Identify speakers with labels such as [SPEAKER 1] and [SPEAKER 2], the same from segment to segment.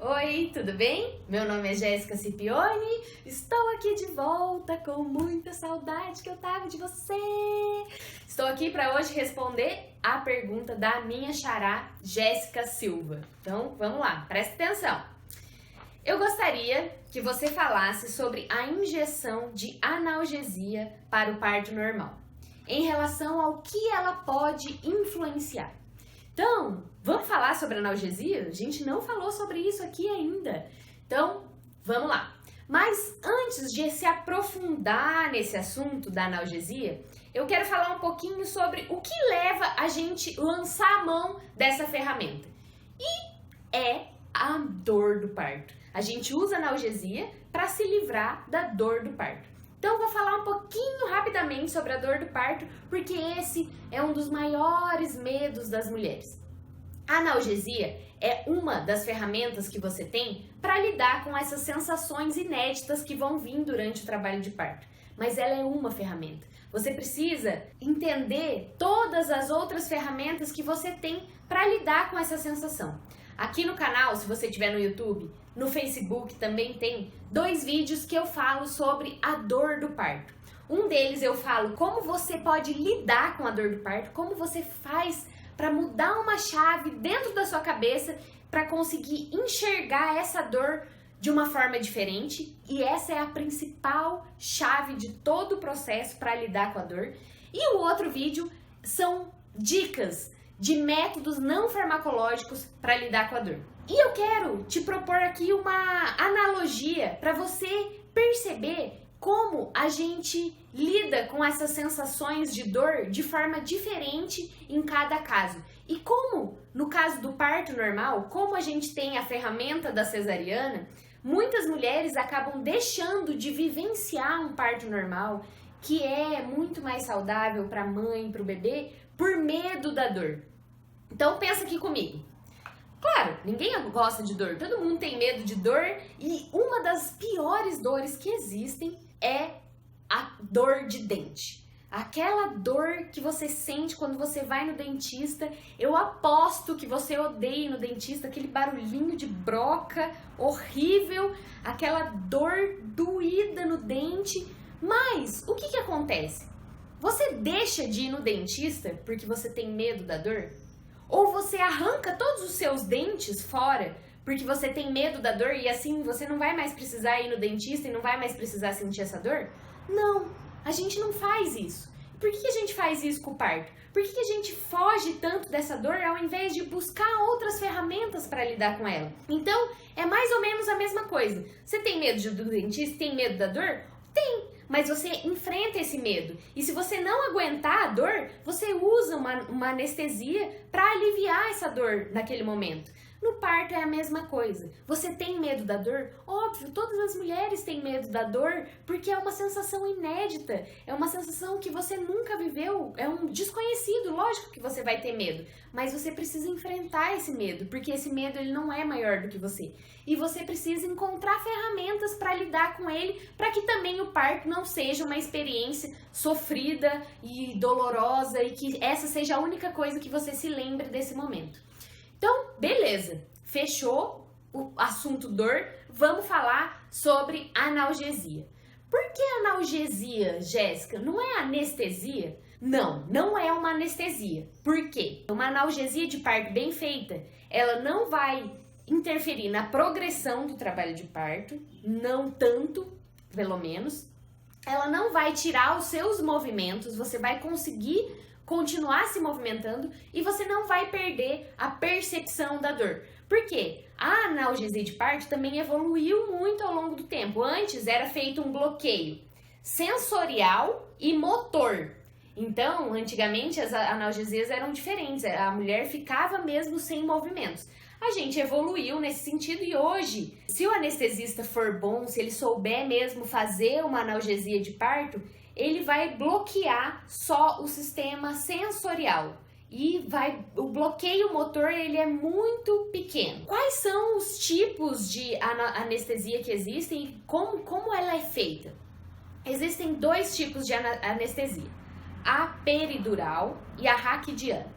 [SPEAKER 1] Oi, tudo bem? Meu nome é Jéssica Scipione, estou aqui de volta com muita saudade que eu tava de você. Estou aqui para hoje responder a pergunta da minha xará Jéssica Silva. Então, vamos lá, presta atenção. Eu gostaria que você falasse sobre a injeção de analgesia para o parto normal, em relação ao que ela pode influenciar. Então, vamos falar sobre analgesia? A gente não falou sobre isso aqui ainda. Então, vamos lá. Mas antes de se aprofundar nesse assunto da analgesia, eu quero falar um pouquinho sobre o que leva a gente lançar a mão dessa ferramenta. E é a dor do parto. A gente usa analgesia para se livrar da dor do parto. Então, eu vou falar um pouquinho rapidamente sobre a dor do parto, porque esse é um dos maiores medos das mulheres. A analgesia é uma das ferramentas que você tem para lidar com essas sensações inéditas que vão vir durante o trabalho de parto. Mas ela é uma ferramenta. Você precisa entender todas as outras ferramentas que você tem para lidar com essa sensação. Aqui no canal, se você estiver no YouTube, no Facebook também tem 2 vídeos que eu falo sobre a dor do parto. Um deles eu falo como você pode lidar com a dor do parto, como você faz para mudar uma chave dentro da sua cabeça para conseguir enxergar essa dor de uma forma diferente. E essa é a principal chave de todo o processo para lidar com a dor. E o outro vídeo são dicas de métodos não farmacológicos para lidar com a dor. E eu quero te propor aqui uma analogia para você perceber como a gente lida com essas sensações de dor de forma diferente em cada caso. E como, no caso do parto normal, como a gente tem a ferramenta da cesariana, muitas mulheres acabam deixando de vivenciar um parto normal, que é muito mais saudável para a mãe e para o bebê, por medo da dor. Então pensa aqui comigo. Claro, ninguém gosta de dor, todo mundo tem medo de dor e uma das piores dores que existem é a dor de dente. Aquela dor que você sente quando você vai no dentista. Eu aposto que você odeia ir no dentista, aquele barulhinho de broca horrível, aquela dor doída no dente. Mas o que acontece? Você deixa de ir no dentista porque você tem medo da dor? Ou você arranca todos os seus dentes fora porque você tem medo da dor e assim você não vai mais precisar ir no dentista e não vai mais precisar sentir essa dor? Não, a gente não faz isso. Por que a gente faz isso com o parto? Por que a gente foge tanto dessa dor ao invés de buscar outras ferramentas para lidar com ela? Então, é mais ou menos a mesma coisa. Você tem medo do dentista? Tem medo da dor? Tem, mas você enfrenta esse medo. E se você não aguentar a dor, você usa uma anestesia para aliviar essa dor naquele momento. No parto é a mesma coisa. Você tem medo da dor? Óbvio, todas as mulheres têm medo da dor porque é uma sensação inédita, é uma sensação que você nunca viveu, é um desconhecido, lógico que você vai ter medo, mas você precisa enfrentar esse medo, porque esse medo ele não é maior do que você. E você precisa encontrar ferramentas para lidar com ele, para que também o parto não seja uma experiência sofrida e dolorosa e que essa seja a única coisa que você se lembre desse momento. Então, beleza, fechou o assunto dor, vamos falar sobre analgesia. Por que analgesia, Jéssica? Não é anestesia? Não, não é uma anestesia. Por quê? Uma analgesia de parto bem feita, ela não vai interferir na progressão do trabalho de parto, não tanto, pelo menos. Ela não vai tirar os seus movimentos, você vai conseguir continuar se movimentando e você não vai perder a percepção da dor. Por quê? A analgesia de parto também evoluiu muito ao longo do tempo. Antes era feito um bloqueio sensorial e motor. Então, antigamente as analgesias eram diferentes, a mulher ficava mesmo sem movimentos. A gente evoluiu nesse sentido e hoje, se o anestesista for bom, se ele souber mesmo fazer uma analgesia de parto, ele vai bloquear só o sistema sensorial e o bloqueio motor ele é muito pequeno. Quais são os tipos de anestesia que existem e como ela é feita? Existem 2 tipos de anestesia, a peridural e a raquidiana.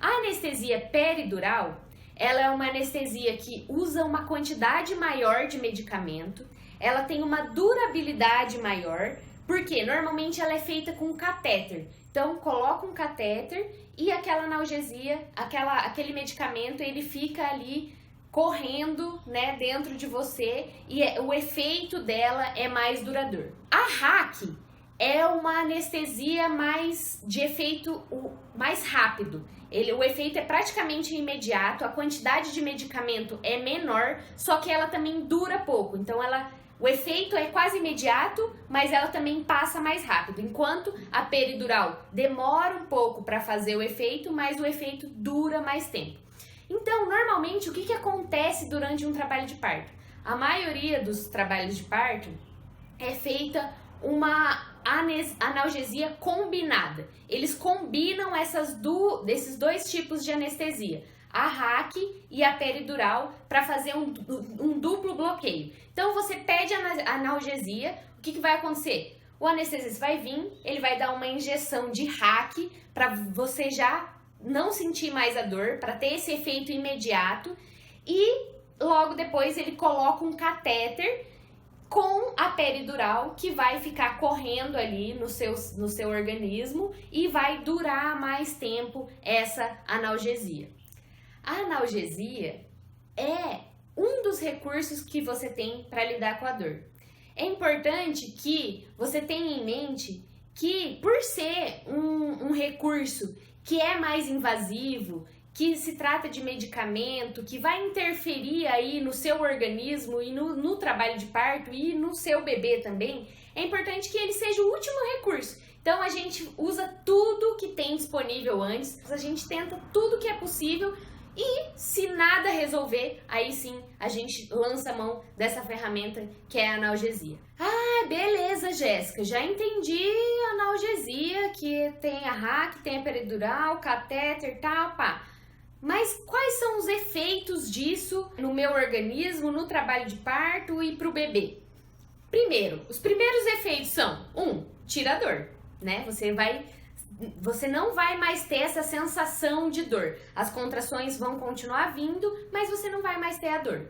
[SPEAKER 1] A anestesia peridural ela é uma anestesia que usa uma quantidade maior de medicamento, ela tem uma durabilidade maior, porque normalmente ela é feita com catéter. Então, coloca um catéter e aquela analgesia, aquele medicamento, ele fica ali correndo, né, dentro de você e o efeito dela é mais duradouro. A RAC é uma anestesia de efeito mais rápido. O efeito é praticamente imediato, a quantidade de medicamento é menor, só que ela também dura pouco. Então o efeito é quase imediato, mas ela também passa mais rápido. Enquanto a peridural demora um pouco para fazer o efeito, mas o efeito dura mais tempo. Então, normalmente, o que acontece durante um trabalho de parto? A maioria dos trabalhos de parto é feita uma analgesia combinada. Eles combinam desses dois tipos de anestesia, a RAC e a peridural, para fazer um duplo bloqueio. Então, você pede a analgesia, o que vai acontecer? O anestesista vai vir, ele vai dar uma injeção de RAC para você já não sentir mais a dor, para ter esse efeito imediato, e logo depois ele coloca um catéter com a peridural que vai ficar correndo ali no seu organismo e vai durar mais tempo essa analgesia. A analgesia é um dos recursos que você tem para lidar com a dor. É importante que você tenha em mente que, por ser um recurso que é mais invasivo, que se trata de medicamento, que vai interferir aí no seu organismo e no trabalho de parto e no seu bebê também, é importante que ele seja o último recurso. Então a gente usa tudo que tem disponível antes, a gente tenta tudo que é possível e se nada resolver, aí sim a gente lança a mão dessa ferramenta que é a analgesia. Ah, beleza, Jéssica, já entendi a analgesia, que tem a RAC, tem a peridural, catéter, tal, pá. Mas quais são os efeitos disso no meu organismo, no trabalho de parto e pro bebê? Primeiro, os primeiros efeitos são: tira a dor, né? Você não vai mais ter essa sensação de dor. As contrações vão continuar vindo, mas você não vai mais ter a dor.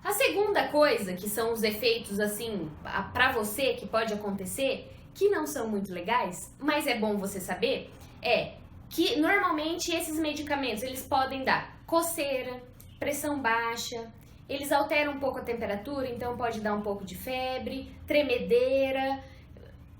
[SPEAKER 1] A segunda coisa, que são os efeitos assim, pra você, que pode acontecer, que não são muito legais, mas é bom você saber, é que normalmente esses medicamentos, eles podem dar coceira, pressão baixa, eles alteram um pouco a temperatura, então pode dar um pouco de febre, tremedeira,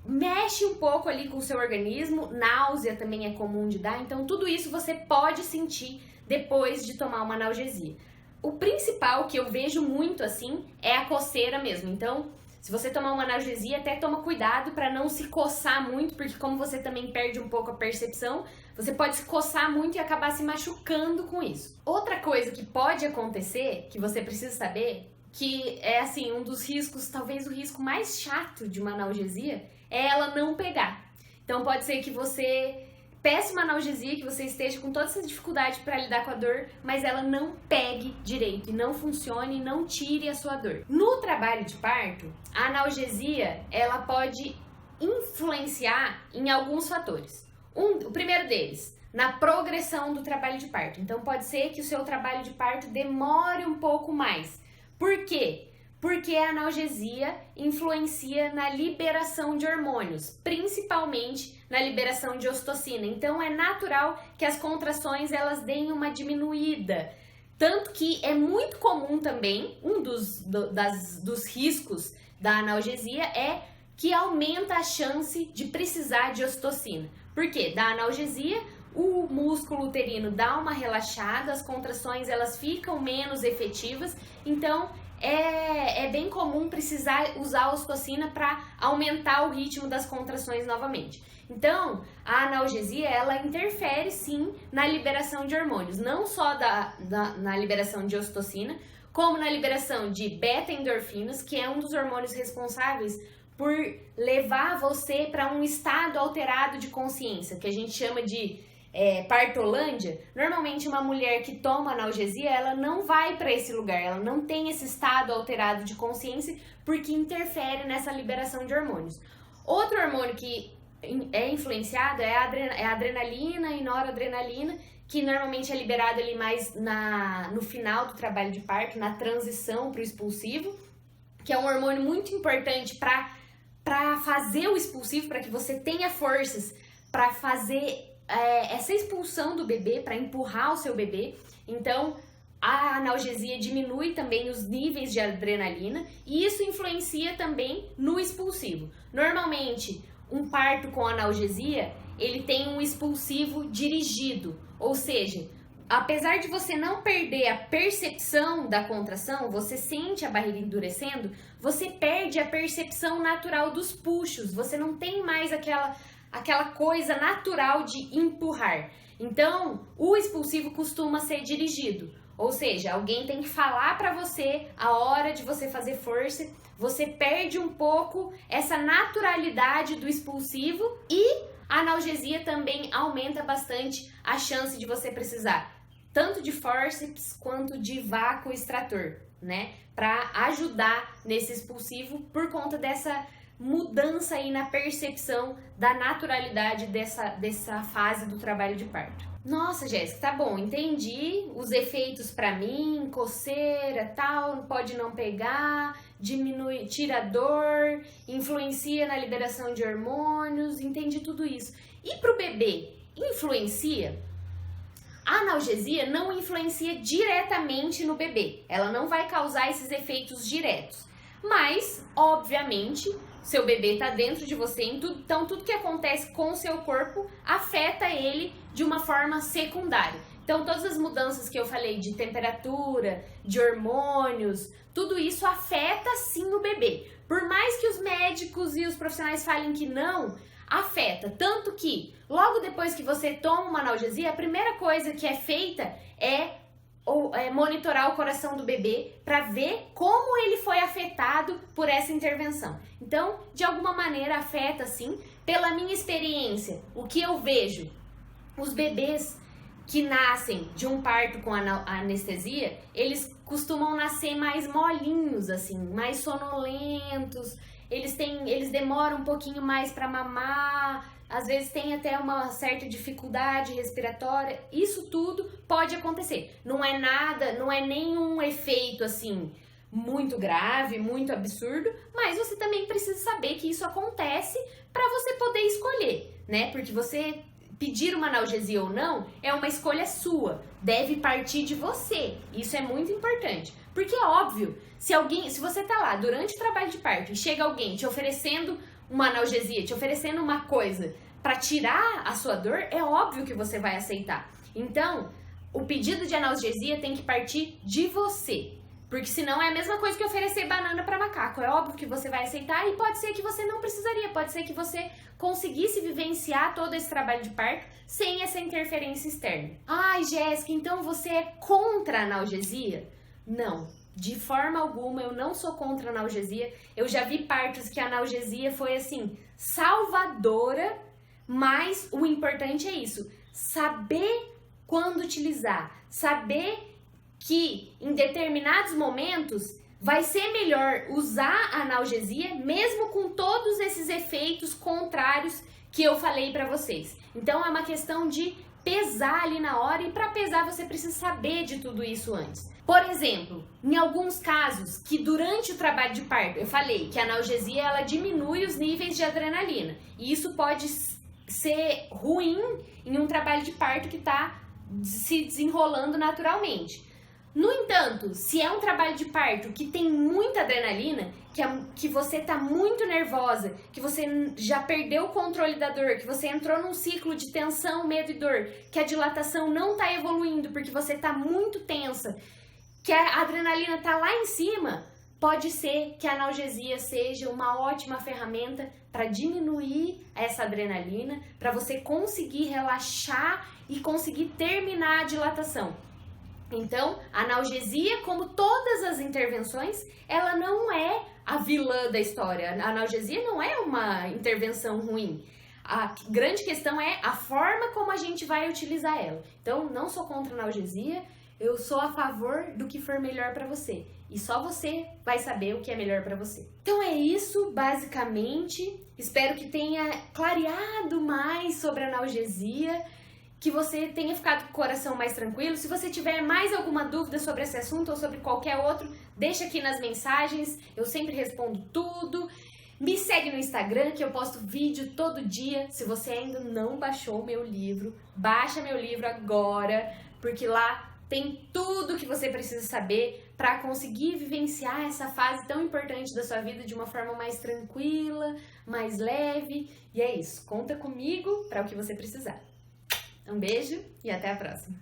[SPEAKER 1] mexe um pouco ali com o seu organismo, náusea também é comum de dar, então tudo isso você pode sentir depois de tomar uma analgesia. O principal que eu vejo muito assim é a coceira mesmo, então se você tomar uma analgesia, até toma cuidado para não se coçar muito, porque como você também perde um pouco a percepção, você pode se coçar muito e acabar se machucando com isso. Outra coisa que pode acontecer, que você precisa saber, que é assim, um dos riscos, talvez o risco mais chato de uma analgesia, é ela não pegar. Então pode ser que você peça uma analgesia, que você esteja com toda essa dificuldade para lidar com a dor, mas ela não pegue direito, e não funcione, e não tire a sua dor. No trabalho de parto, a analgesia, ela pode influenciar em alguns fatores. O primeiro deles, na progressão do trabalho de parto. Então pode ser que o seu trabalho de parto demore um pouco mais. Por quê? Porque a analgesia influencia na liberação de hormônios, principalmente na liberação de ocitocina. Então é natural que as contrações elas deem uma diminuída. Tanto que é muito comum também, dos riscos da analgesia é que aumenta a chance de precisar de ocitocina. Por quê? Da analgesia, o músculo uterino dá uma relaxada, as contrações elas ficam menos efetivas, então é bem comum precisar usar a ocitocina para aumentar o ritmo das contrações novamente. Então, a analgesia, ela interfere sim na liberação de hormônios, não só na liberação de ocitocina, como na liberação de beta-endorfinas, que é um dos hormônios responsáveis por levar você para um estado alterado de consciência, que a gente chama de partolândia. Normalmente uma mulher que toma analgesia, ela não vai para esse lugar, ela não tem esse estado alterado de consciência porque interfere nessa liberação de hormônios. Outro hormônio que é influenciado é a adrenalina e noradrenalina, que normalmente é liberado ali mais no final do trabalho de parto, na transição para o expulsivo, que é um hormônio muito importante para fazer o expulsivo, para que você tenha forças para fazer essa expulsão do bebê, para empurrar o seu bebê. Então, a analgesia diminui também os níveis de adrenalina e isso influencia também no expulsivo. Normalmente, um parto com analgesia, ele tem um expulsivo dirigido, ou seja, apesar de você não perder a percepção da contração, você sente a barriga endurecendo, você perde a percepção natural dos puxos, você não tem mais aquela coisa natural de empurrar. Então, o expulsivo costuma ser dirigido, ou seja, alguém tem que falar para você a hora de você fazer força, você perde um pouco essa naturalidade do expulsivo e a analgesia também aumenta bastante a chance de você precisar tanto de fórceps quanto de vácuo extrator, né? Para ajudar nesse expulsivo por conta dessa mudança aí na percepção da naturalidade dessa fase do trabalho de parto. Nossa, Jéssica, tá bom, entendi os efeitos pra mim, coceira, tal, pode não pegar, diminui, tira a dor, influencia na liberação de hormônios, entendi tudo isso. E pro bebê, influencia? A analgesia não influencia diretamente no bebê, ela não vai causar esses efeitos diretos, mas, obviamente, seu bebê está dentro de você, então tudo que acontece com o seu corpo afeta ele de uma forma secundária. Então todas as mudanças que eu falei de temperatura, de hormônios, tudo isso afeta sim o bebê. Por mais que os médicos e os profissionais falem que não, afeta. Tanto que logo depois que você toma uma analgesia, a primeira coisa que é feita é monitorar o coração do bebê para ver como ele foi afetado por essa intervenção. Então, de alguma maneira afeta sim. Pela minha experiência, o que eu vejo, os bebês que nascem de um parto com anestesia, eles costumam nascer mais molinhos, assim, mais sonolentos, eles demoram um pouquinho mais para mamar, às vezes tem até uma certa dificuldade respiratória, isso tudo pode acontecer. Não é nada, não é nenhum efeito assim muito grave, muito absurdo, mas você também precisa saber que isso acontece para você poder escolher, né? Porque você pedir uma analgesia ou não é uma escolha sua, deve partir de você. Isso é muito importante, porque é óbvio, se você tá lá durante o trabalho de parto e chega alguém te oferecendo uma analgesia, te oferecendo uma coisa para tirar a sua dor, é óbvio que você vai aceitar. Então, o pedido de analgesia tem que partir de você, porque senão é a mesma coisa que oferecer banana para macaco. É óbvio que você vai aceitar e pode ser que você não precisaria, pode ser que você conseguisse vivenciar todo esse trabalho de parto sem essa interferência externa. Ai, Jéssica, então você é contra a analgesia? Não. De forma alguma, eu não sou contra a analgesia. Eu já vi partos que a analgesia foi assim, salvadora, mas o importante é isso, saber quando utilizar, saber que em determinados momentos vai ser melhor usar a analgesia, mesmo com todos esses efeitos contrários que eu falei pra vocês. Então é uma questão de pesar ali na hora, e para pesar você precisa saber de tudo isso antes. Por exemplo, em alguns casos que durante o trabalho de parto, eu falei que a analgesia ela diminui os níveis de adrenalina, e isso pode ser ruim em um trabalho de parto que está se desenrolando naturalmente. No entanto, se é um trabalho de parto que tem muita adrenalina, que você tá muito nervosa, que você já perdeu o controle da dor, que você entrou num ciclo de tensão, medo e dor, que a dilatação não tá evoluindo porque você tá muito tensa, que a adrenalina tá lá em cima, pode ser que a analgesia seja uma ótima ferramenta para diminuir essa adrenalina, para você conseguir relaxar e conseguir terminar a dilatação. Então, a analgesia, como todas as intervenções, ela não é a vilã da história. A analgesia não é uma intervenção ruim. A grande questão é a forma como a gente vai utilizar ela. Então, não sou contra a analgesia, eu sou a favor do que for melhor para você. E só você vai saber o que é melhor para você. Então é isso, basicamente. Espero que tenha clareado mais sobre a analgesia. que você tenha ficado com o coração mais tranquilo. Se você tiver mais alguma dúvida sobre esse assunto ou sobre qualquer outro, deixa aqui nas mensagens, eu sempre respondo tudo. Me segue no Instagram, que eu posto vídeo todo dia. Se você ainda não baixou o meu livro, baixa meu livro agora, porque lá tem tudo que você precisa saber para conseguir vivenciar essa fase tão importante da sua vida de uma forma mais tranquila, mais leve. E é isso, conta comigo para o que você precisar. Um beijo e até a próxima!